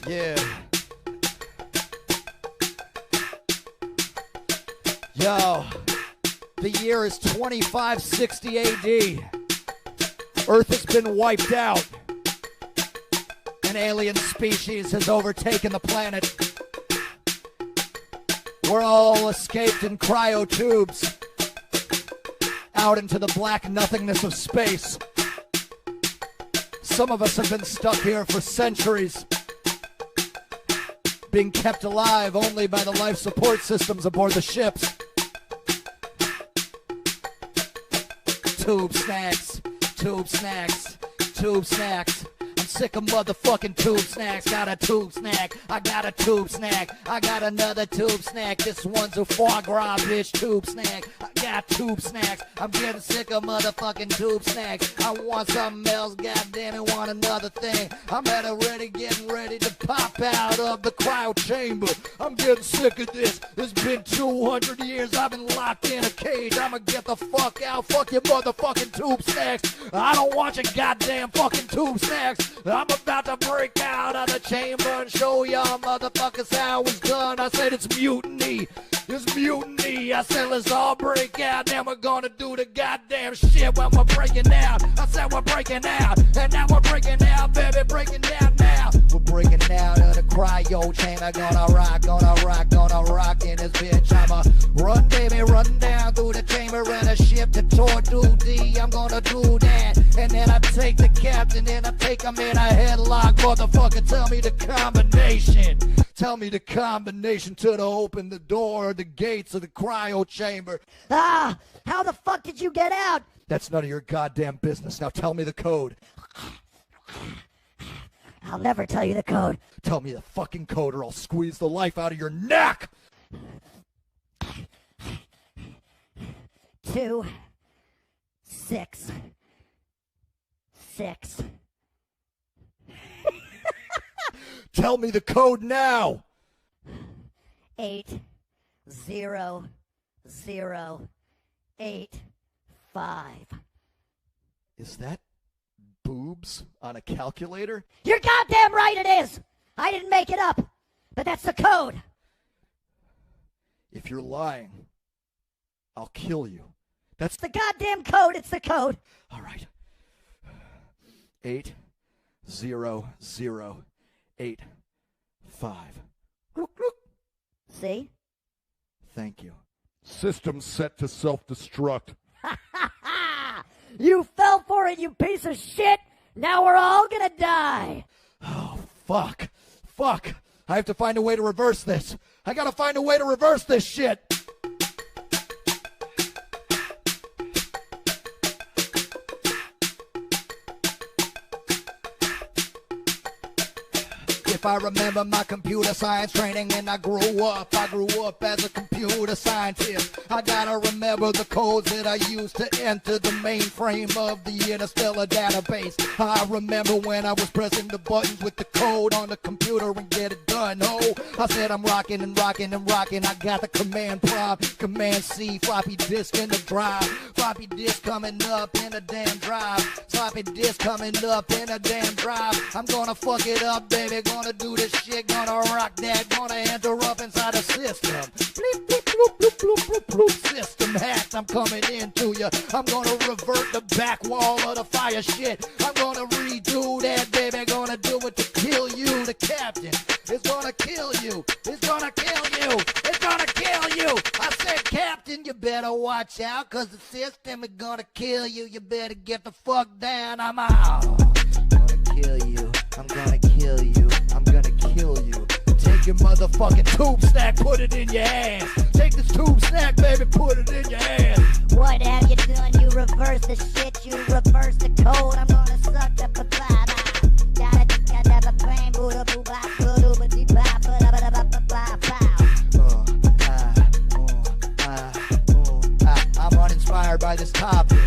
Yeah. Yo, the year is 2560 AD. Earth has been wiped out. An alien species has overtaken the planet. We're all escaped in cryotubes out into the black nothingness of space. Some of us have been stuck here for centuries, being kept alive only by the life support systems aboard the ships. Tube snacks, tube snacks, tube snacks. I'm sick of motherfucking tube snacks. Got a tube snack, I got a tube snack, I got another tube snack. This one's a foie gras, bitch, tube snack. I got tube snacks, I'm getting sick of motherfucking tube snacks. I want something else, goddamn it, want another thing. I'm getting ready to pop out of the cryo chamber. I'm getting sick of this. It's been 200 years, I've been locked in a cage. I'ma get the fuck out, fuck your motherfucking tube snacks. I don't want your goddamn fucking tube snacks. I'm about to break out of the chamber and show y'all motherfuckers how it's done. I said it's mutiny. It's mutiny. I said let's all break out. Then we're gonna do the goddamn shit when we're breaking out. I said we're breaking out. And now we're breaking out, baby. Breaking down now. We're breaking out of the cryo chamber. Gonna rock in this bitch. I'ma run, baby, run down through the chamber and a ship to Tor 2D. I'm gonna do that. And then I take the captain and I take him in a headlock. Motherfucker, tell me the combination. Tell me the combination to open the door, the gates of the cryo chamber. Ah, how the fuck did you get out? That's none of your goddamn business. Now tell me the code. I'll never tell you the code. Tell me the fucking code or I'll squeeze the life out of your neck. 2, 6, 6. Tell me the code now. 8, 0, 0, 8, 5. Is that boobs on a calculator? You're goddamn right it is. I didn't make it up, but that's the code. If you're lying, I'll kill you. That's the goddamn code. It's the code. All right. 8, 0, 0, 8, 5. See? Thank you. System set to self-destruct. You fell for it, you piece of shit. Now we're all gonna die. Oh, fuck. Fuck. I have to find a way to reverse this. I gotta find a way to reverse this shit. If I remember my computer science training and I grew up as a computer scientist. I gotta remember the codes that I used to enter the mainframe of the interstellar database. I remember when I was pressing the buttons with the code on the computer and get it done. Oh, I said I'm rocking and rocking and rocking. I got the command prompt, command C, floppy disk in the drive. Floppy disk coming up in a damn drive. Floppy disk coming up in a damn drive. I'm gonna fuck it up, baby. Gonna do this shit, gonna rock that, gonna enter up inside the system. Bleep, bleep, bloop, bloop, bloop, bloop, bloop. System hacks, I'm coming into ya. I'm gonna revert the back wall of the fire shit. I'm gonna redo that, baby. Gonna do it to kill you, the captain. It's gonna kill you. It's gonna kill you. It's gonna kill you. I said, Captain, you better watch out, cause the system is gonna kill you. You better get the fuck down. I'm out. I'm gonna kill you. I'm gonna kill you. I'm gonna kill you. Take your motherfucking tube snack, put it in your ass. Take this tube snack, baby, put it in your ass. What have you done? You reverse the shit, you reverse the code. I'm gonna suck the papaya. I'm uninspired by this topic.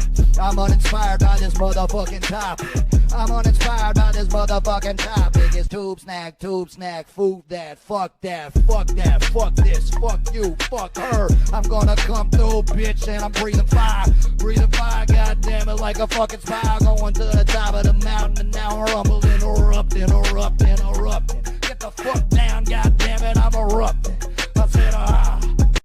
I'm uninspired by this motherfucking topic. I'm uninspired by this motherfucking topic. It's tube snack, food that, fuck this, fuck you, fuck her. I'm gonna come through, bitch, and I'm breathing fire, goddamn it, like a fucking spy. Going to the top of the mountain, and now I'm rumbling, erupting,